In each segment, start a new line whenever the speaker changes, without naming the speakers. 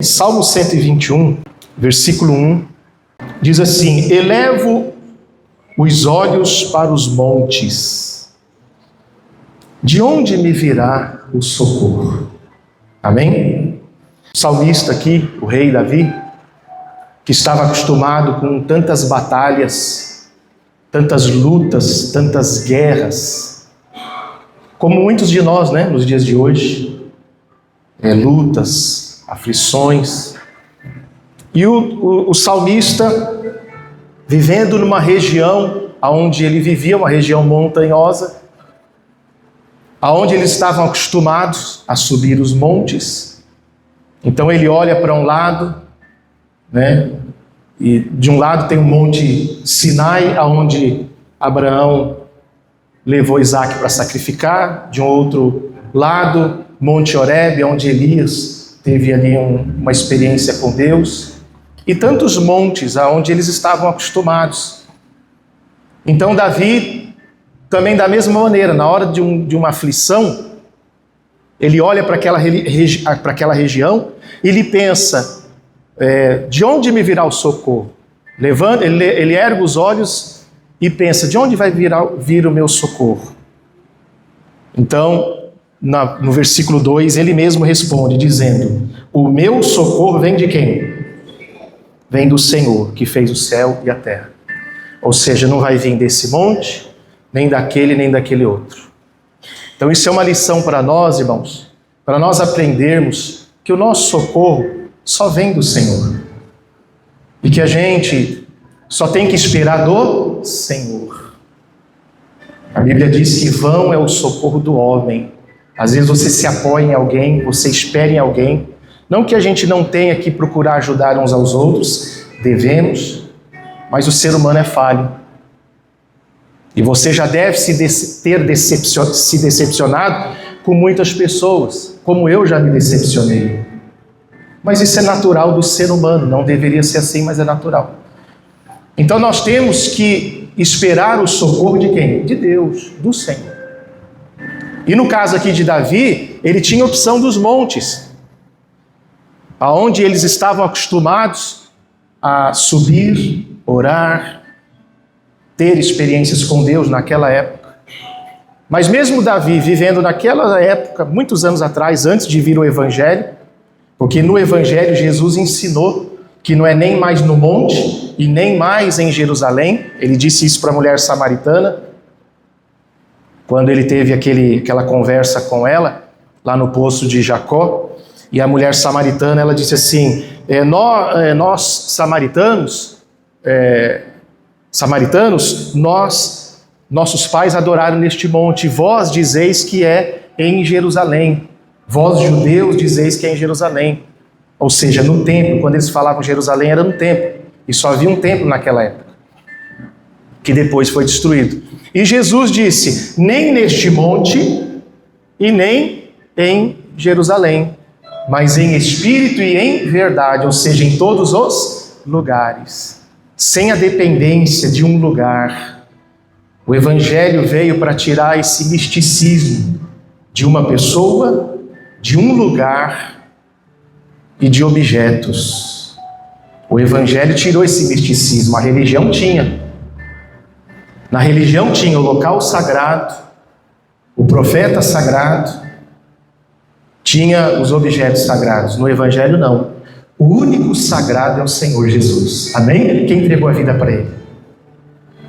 Salmo 121, versículo 1, diz assim: elevo os olhos para os montes, de onde me virá o socorro? Amém? O salmista aqui, o rei Davi, que estava acostumado com tantas batalhas, tantas lutas, tantas guerras, como muitos de nós, nos dias de hoje, lutas, aflições. E o salmista, vivendo numa região onde ele vivia, uma região montanhosa, aonde eles estavam acostumados a subir os montes. Então ele olha para um lado, e de um lado tem o monte Sinai, aonde Abraão levou Isaac para sacrificar. De um outro lado, Monte Horebe, onde Elias teve ali uma experiência com Deus, e tantos montes aonde eles estavam acostumados. Então Davi, também da mesma maneira, na hora de uma aflição, ele olha para aquela região e ele pensa, de onde me virá o socorro? Ele ergue os olhos e pensa, de onde vai vir o meu socorro? Então, no versículo 2, ele mesmo responde, dizendo: o meu socorro vem de quem? Vem do Senhor, que fez o céu e a terra. Ou seja, não vai vir desse monte, nem daquele outro. Então isso é uma lição para nós, irmãos, para nós aprendermos que o nosso socorro só vem do Senhor. E que a gente só tem que esperar do Senhor. A Bíblia diz que vão é o socorro do homem. Às vezes você se apoia em alguém, você espera em alguém. Não que a gente não tenha que procurar ajudar uns aos outros, devemos, mas o ser humano é falho. E você já deve ter se decepcionado com muitas pessoas, como eu já me decepcionei. Mas isso é natural do ser humano, não deveria ser assim, mas é natural. Então nós temos que esperar o socorro de quem? De Deus, do Senhor. E no caso aqui de Davi, ele tinha a opção dos montes, aonde eles estavam acostumados a subir, orar, ter experiências com Deus naquela época. Mas mesmo Davi vivendo naquela época, muitos anos atrás, antes de vir o Evangelho, porque no Evangelho Jesus ensinou que não é nem mais no monte e nem mais em Jerusalém. Ele disse isso para a mulher samaritana, quando ele teve aquela conversa com ela, lá no poço de Jacó. E a mulher samaritana, ela disse assim, nós samaritanos, nossos pais adoraram neste monte, vós dizeis que é em Jerusalém, vós judeus dizeis que é em Jerusalém. Ou seja, no templo, quando eles falavam Jerusalém, era no templo, e só havia um templo naquela época, que depois foi destruído. E Jesus disse, nem neste monte e nem em Jerusalém, mas em espírito e em verdade, ou seja, em todos os lugares, sem a dependência de um lugar. O Evangelho veio para tirar esse misticismo de uma pessoa, de um lugar e de objetos. O Evangelho tirou esse misticismo, a religião tinha. Na religião tinha o local sagrado, o profeta sagrado, tinha os objetos sagrados. No Evangelho não. O único sagrado é o Senhor Jesus. Amém? Quem entregou a vida para Ele.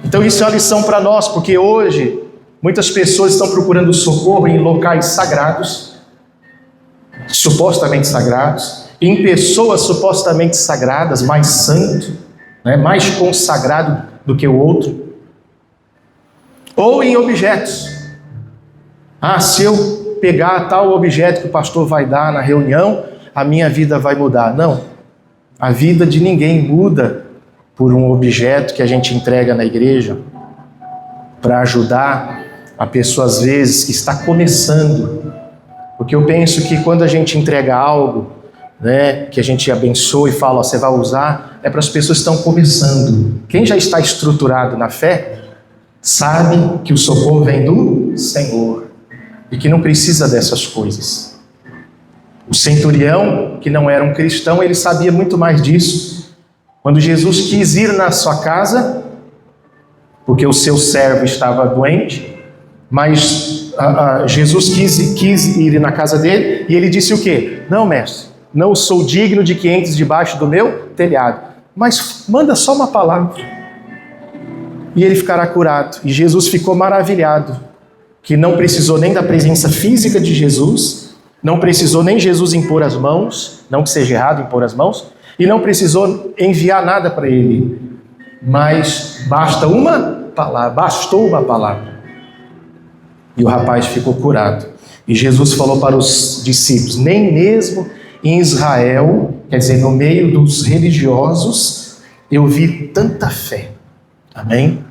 Então isso é uma lição para nós, porque hoje muitas pessoas estão procurando socorro em locais sagrados, supostamente sagrados, em pessoas supostamente sagradas, mais santo, mais consagrado do que o outro, ou em objetos. Se eu pegar tal objeto que o pastor vai dar na reunião, a minha vida vai mudar. Não, a vida de ninguém muda por um objeto que a gente entrega na igreja para ajudar a pessoa, às vezes, que está começando. Porque eu penso que quando a gente entrega algo, que a gente abençoa e fala, você vai usar, é para as pessoas que estão começando. Quem já está estruturado na fé, sabe que o socorro vem do Senhor e que não precisa dessas coisas. O centurião, que não era um cristão, ele sabia muito mais disso. Quando Jesus quis ir na sua casa, porque o seu servo estava doente, mas Jesus quis ir na casa dele, e ele disse o quê? Não, mestre, não sou digno de que entres debaixo do meu telhado, mas manda só uma palavra, e ele ficará curado. E Jesus ficou maravilhado, que não precisou nem da presença física de Jesus, não precisou nem Jesus impor as mãos, não que seja errado impor as mãos, e não precisou enviar nada para ele, mas bastou uma palavra. E o rapaz ficou curado. E Jesus falou para os discípulos: nem mesmo em Israel, quer dizer, no meio dos religiosos, eu vi tanta fé. Amém?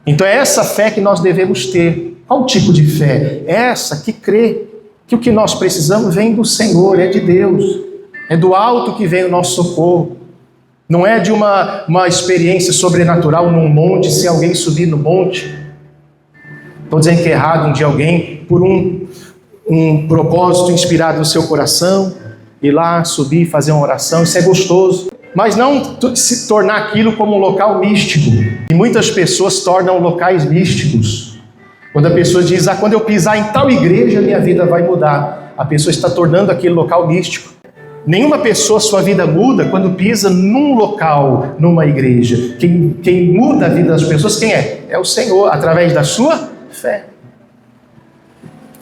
Então é essa fé que nós devemos ter. Qual tipo de fé? Essa que crê que o que nós precisamos vem do Senhor, é de Deus. É do alto que vem o nosso socorro. Não é de uma experiência sobrenatural num monte, se alguém subir no monte. Estou dizendo que é errado de alguém, por um propósito inspirado no seu coração, ir lá, subir, fazer uma oração, isso é gostoso. Mas não se tornar aquilo como um local místico. E muitas pessoas tornam locais místicos. Quando a pessoa diz: quando eu pisar em tal igreja, minha vida vai mudar. A pessoa está tornando aquele local místico. Nenhuma pessoa, sua vida muda quando pisa num local, numa igreja. Quem muda a vida das pessoas, quem é? É o Senhor, através da sua fé.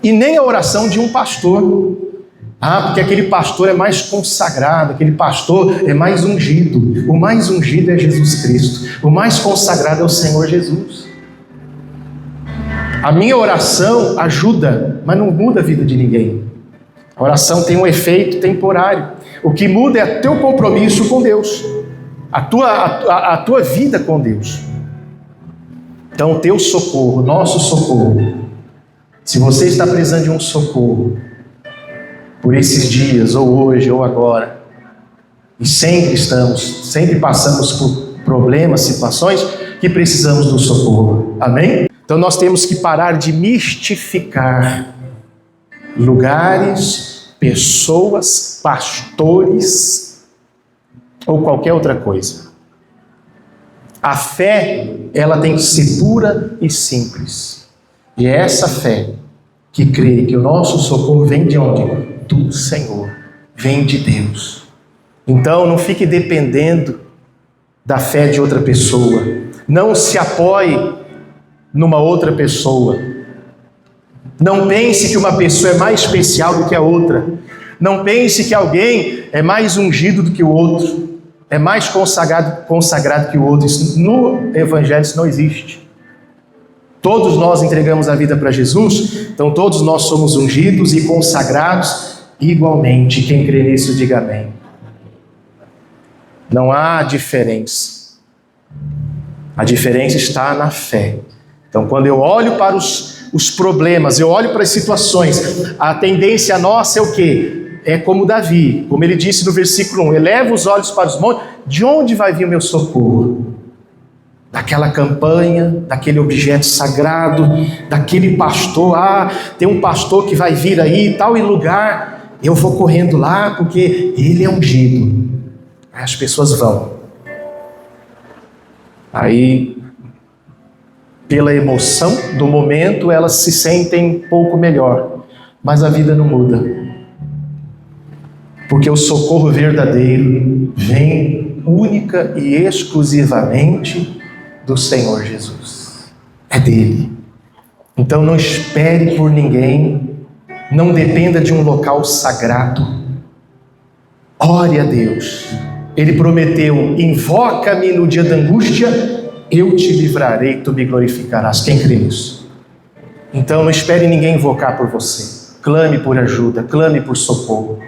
E nem a oração de um pastor. Porque aquele pastor é mais consagrado, aquele pastor é mais ungido. O mais ungido é Jesus Cristo. O mais consagrado é o Senhor Jesus. A minha oração ajuda, mas não muda a vida de ninguém. A oração tem um efeito temporário. O que muda é o teu compromisso com Deus, a tua vida com Deus. Então, o teu socorro, nosso socorro, se você está precisando de um socorro por esses dias, ou hoje, ou agora, e sempre passamos por problemas, situações que precisamos do socorro. Amém? Então nós temos que parar de mistificar lugares, pessoas, pastores ou qualquer outra coisa. A fé, ela tem que ser pura e simples. E é essa fé que crê que o nosso socorro vem de onde? Do Senhor, vem de Deus. Então não fique dependendo da fé de outra pessoa. Não se apoie numa outra pessoa. Não pense que uma pessoa é mais especial do que a outra. Não pense que alguém é mais ungido do que o outro, é mais consagrado que o outro. Isso, no Evangelho isso não existe. Todos nós entregamos a vida para Jesus, então todos nós somos ungidos e consagrados igualmente. Quem crê nisso, diga amém. Não há diferença. A diferença está na fé. Então, quando eu olho para os problemas, eu olho para as situações, a tendência nossa é o quê? É como Davi, como ele disse no versículo 1, eleva os olhos para os montes, de onde vai vir o meu socorro? Daquela campanha, daquele objeto sagrado, daquele pastor, tem um pastor que vai vir aí, tal e lugar, eu vou correndo lá porque ele é ungido. Aí as pessoas vão. Aí, pela emoção do momento, elas se sentem um pouco melhor, mas a vida não muda. Porque o socorro verdadeiro vem única e exclusivamente do Senhor Jesus. É dele. Então não espere por ninguém, não dependa de um local sagrado. Ore a Deus. Ele prometeu: invoca-me no dia da angústia, eu te livrarei, tu me glorificarás. Quem crê nisso? Então não espere ninguém invocar por você. Clame por ajuda, clame por socorro.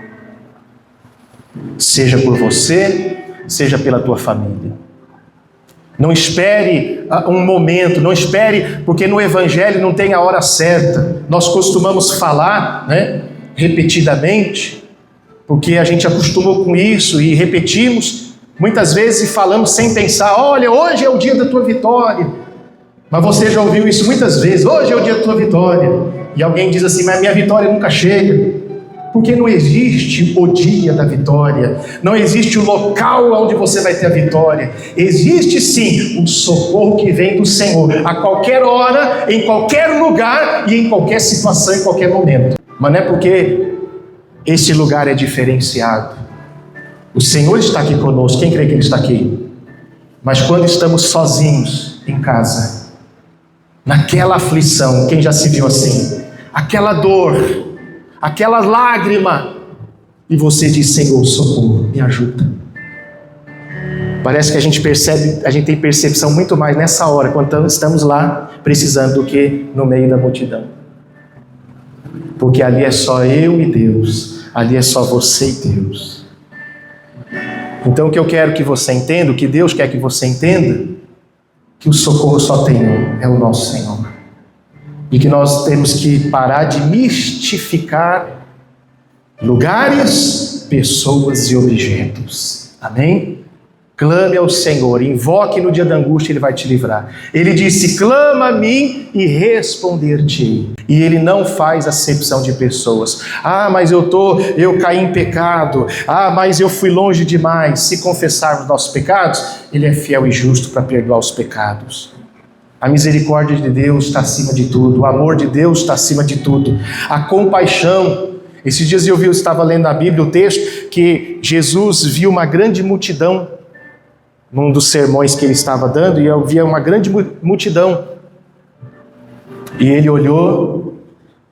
Seja por você, seja pela tua família. Não espere um momento, não espere, porque no Evangelho não tem a hora certa. Nós costumamos falar, repetidamente, porque a gente acostumou com isso e repetimos, muitas vezes falamos sem pensar: olha, hoje é o dia da tua vitória. Mas você já ouviu isso muitas vezes: hoje é o dia da tua vitória. E alguém diz assim: mas minha vitória nunca chega. Porque não existe o dia da vitória, não existe o local onde você vai ter a vitória. Existe sim o socorro que vem do Senhor, a qualquer hora, em qualquer lugar e em qualquer situação, em qualquer momento. Mas não é porque esse lugar é diferenciado. O Senhor está aqui conosco, quem crê que Ele está aqui? Mas quando estamos sozinhos em casa, naquela aflição, quem já se viu assim? Aquela dor, aquela lágrima, e você diz: Senhor, socorro, me ajuda. Parece que a gente tem percepção muito mais nessa hora, quando estamos lá precisando, do que no meio da multidão. Porque ali é só eu e Deus, ali é só você e Deus. Então o que eu quero que você entenda, o que Deus quer que você entenda, que o socorro só tem um, é o nosso Senhor. E que nós temos que parar de mistificar lugares, pessoas e objetos. Amém? Clame ao Senhor, invoque no dia da angústia, Ele vai te livrar. Ele disse: clama a mim e responder-te. E Ele não faz acepção de pessoas. Ah, mas eu caí em pecado. Ah, mas eu fui longe demais. Se confessarmos nossos pecados, Ele é fiel e justo para perdoar os pecados. A misericórdia de Deus está acima de tudo. O amor de Deus está acima de tudo. A compaixão. Esses dias eu estava lendo na Bíblia o texto que Jesus viu uma grande multidão num dos sermões que Ele estava dando, e eu via uma grande multidão. E Ele olhou,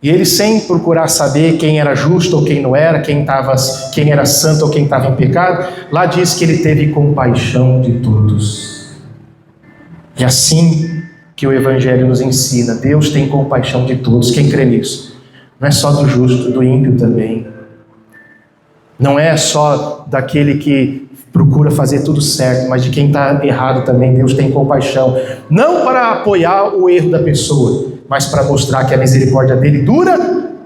e Ele, sem procurar saber quem era justo ou quem não era, quem era santo ou quem estava em pecado, lá diz que Ele teve compaixão de todos. E assim que o Evangelho nos ensina, Deus tem compaixão de todos. Quem crê nisso? Não é só do justo, do ímpio também. Não é só daquele que procura fazer tudo certo, mas de quem está errado também, Deus tem compaixão. Não para apoiar o erro da pessoa, mas para mostrar que a misericórdia dele dura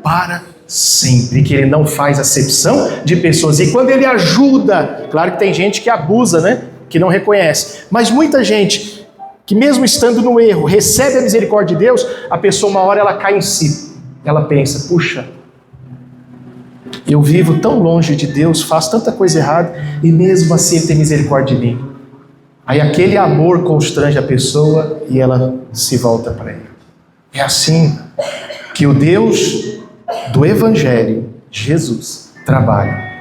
para sempre, que Ele não faz acepção de pessoas. E quando Ele ajuda, claro que tem gente que abusa, né? Que não reconhece, mas muita gente que mesmo estando no erro, recebe a misericórdia de Deus, a pessoa uma hora ela cai em si, ela pensa: puxa, eu vivo tão longe de Deus, faço tanta coisa errada, e mesmo assim Ele tem misericórdia de mim. Aí aquele amor constrange a pessoa e ela se volta para Ele. É assim que o Deus do Evangelho, Jesus, trabalha.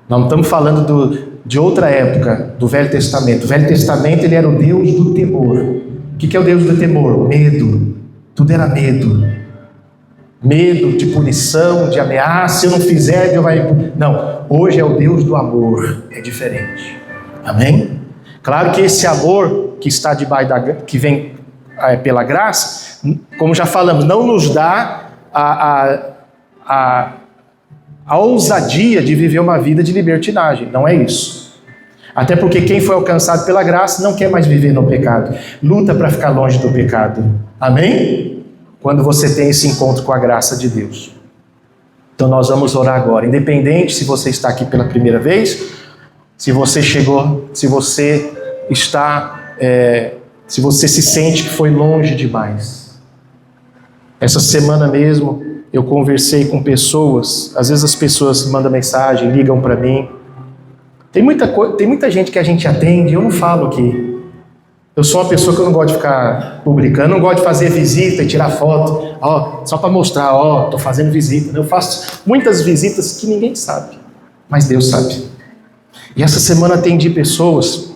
Nós não estamos falando de outra época, do Velho Testamento. O Velho Testamento, ele era o Deus do temor. O que é o Deus do temor? Medo. Tudo era medo. Medo de punição, de ameaça. Se eu não fizer, Deus vai... Não, hoje é o Deus do amor. É diferente. Amém? Claro que esse amor que está debaixo que vem pela graça, como já falamos, não nos dá a ousadia de viver uma vida de libertinagem. Não é isso. Até porque quem foi alcançado pela graça não quer mais viver no pecado. Luta para ficar longe do pecado. Amém? Quando você tem esse encontro com a graça de Deus. Então nós vamos orar agora. Independente se você está aqui pela primeira vez, se você chegou, se você está... se você se sente que foi longe demais. Essa semana mesmo eu conversei com pessoas, às vezes as pessoas mandam mensagem, ligam para mim. Tem muita gente que a gente atende, eu não falo aqui. Eu sou uma pessoa que eu não gosto de ficar publicando, não gosto de fazer visita e tirar foto, só para mostrar, estou fazendo visita. Eu faço muitas visitas que ninguém sabe, mas Deus sabe. E essa semana atendi pessoas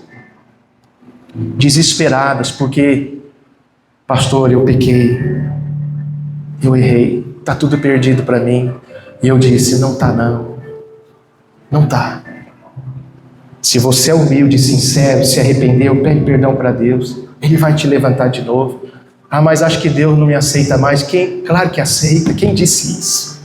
desesperadas, porque, pastor, eu pequei, eu errei, está tudo perdido para mim. E eu disse: não está não, não está. Se você é humilde, sincero, se arrependeu, pede perdão para Deus, Ele vai te levantar de novo. Ah, mas acho que Deus não me aceita mais. Claro que aceita, quem disse isso?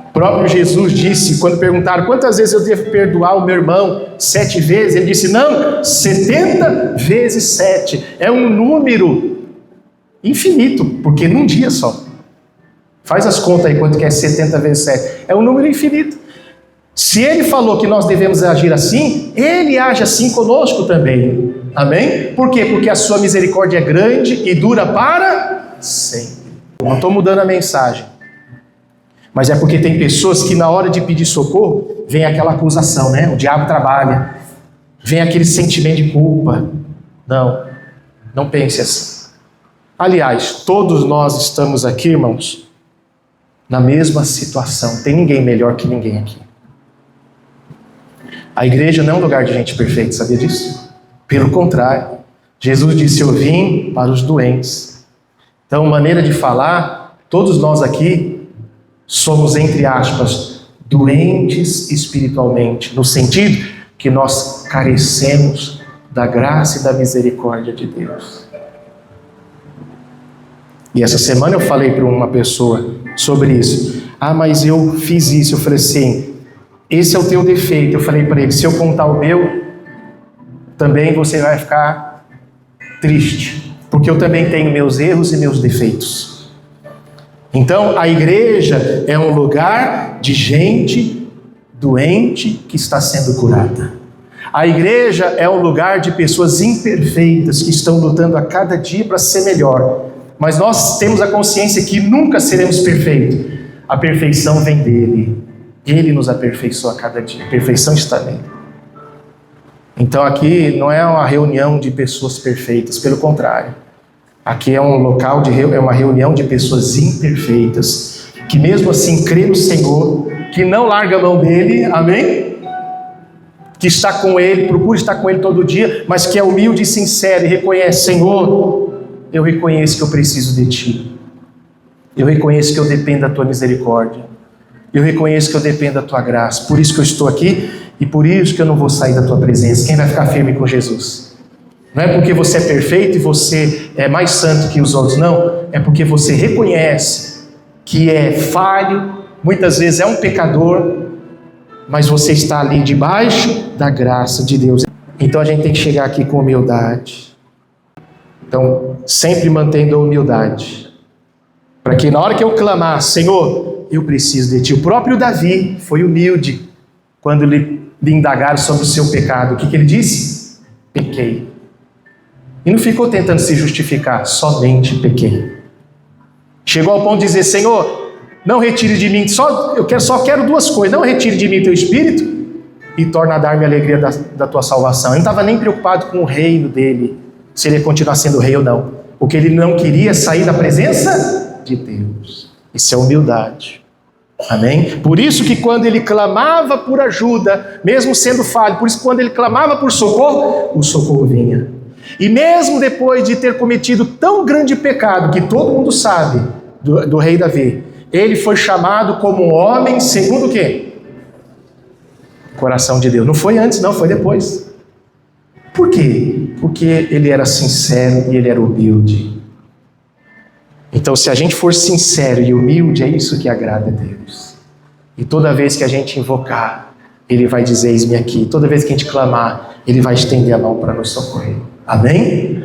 O próprio Jesus disse, quando perguntaram quantas vezes eu devo perdoar o meu irmão, 7 vezes, Ele disse: não, 70 vezes 7, é um número infinito, porque num dia só. Faz as contas aí, quanto que é 70 vezes 7, é um número infinito. Se Ele falou que nós devemos agir assim, Ele age assim conosco também. Amém? Por quê? Porque a sua misericórdia é grande e dura para sempre. Não estou mudando a mensagem. Mas é porque tem pessoas que na hora de pedir socorro, vem aquela acusação, né? O diabo trabalha, vem aquele sentimento de culpa. Não, não pense assim. Aliás, todos nós estamos aqui, irmãos, na mesma situação. Tem ninguém melhor que ninguém aqui. A igreja não é um lugar de gente perfeita, sabia disso? Pelo contrário, Jesus disse: eu vim para os doentes. Então, maneira de falar, todos nós aqui somos, entre aspas, doentes espiritualmente, no sentido que nós carecemos da graça e da misericórdia de Deus. E essa semana eu falei para uma pessoa sobre isso. Ah, mas eu fiz isso. Eu falei assim: esse é o teu defeito. Eu falei para ele: se eu contar o meu, também você vai ficar triste, porque eu também tenho meus erros e meus defeitos. Então, a igreja é um lugar de gente doente que está sendo curada. A igreja é um lugar de pessoas imperfeitas que estão lutando a cada dia para ser melhor. Mas nós temos a consciência que nunca seremos perfeitos. A perfeição vem dele. Ele nos aperfeiçoa a cada dia. A perfeição está nele. Então aqui não é uma reunião de pessoas perfeitas, pelo contrário. Aqui é um local é uma reunião de pessoas imperfeitas, que mesmo assim crê no Senhor, que não larga a mão dele, amém? Que está com ele, procura estar com ele todo dia, mas que é humilde e sincero e reconhece: Senhor, eu reconheço que eu preciso de Ti. Eu reconheço que eu dependo da Tua misericórdia. Eu reconheço que eu dependo da Tua graça. Por isso que eu estou aqui e por isso que eu não vou sair da Tua presença. Quem vai ficar firme com Jesus? Não é porque você é perfeito e você é mais santo que os outros, não. É porque você reconhece que é falho, muitas vezes é um pecador, mas você está ali debaixo da graça de Deus. Então a gente tem que chegar aqui com humildade. Então, sempre mantendo a humildade, para que na hora que eu clamar: Senhor, eu preciso de Ti. O próprio Davi foi humilde quando lhe indagaram sobre o seu pecado. O que ele disse? Pequei. E não ficou tentando se justificar, somente pequei. Chegou ao ponto de dizer: Senhor, não retire de mim, eu só quero duas coisas: não retire de mim Teu Espírito e torna a dar-me a alegria da Tua salvação. Ele não estava nem preocupado com o reino dele, se ele ia continuar sendo rei ou não. O que ele não queria é sair da presença de Deus. Isso é humildade. Amém? Por isso que quando ele clamava por ajuda, mesmo sendo falho, por isso que quando ele clamava por socorro, o socorro vinha. E mesmo depois de ter cometido tão grande pecado, que todo mundo sabe, do rei Davi, ele foi chamado como um homem segundo o quê? Coração de Deus. Não foi antes, não, foi depois. Por quê? Porque ele era sincero e ele era humilde. Então, se a gente for sincero e humilde, é isso que agrada a Deus. E toda vez que a gente invocar, Ele vai dizer: eis-me aqui. Toda vez que a gente clamar, Ele vai estender a mão para nos socorrer. Amém?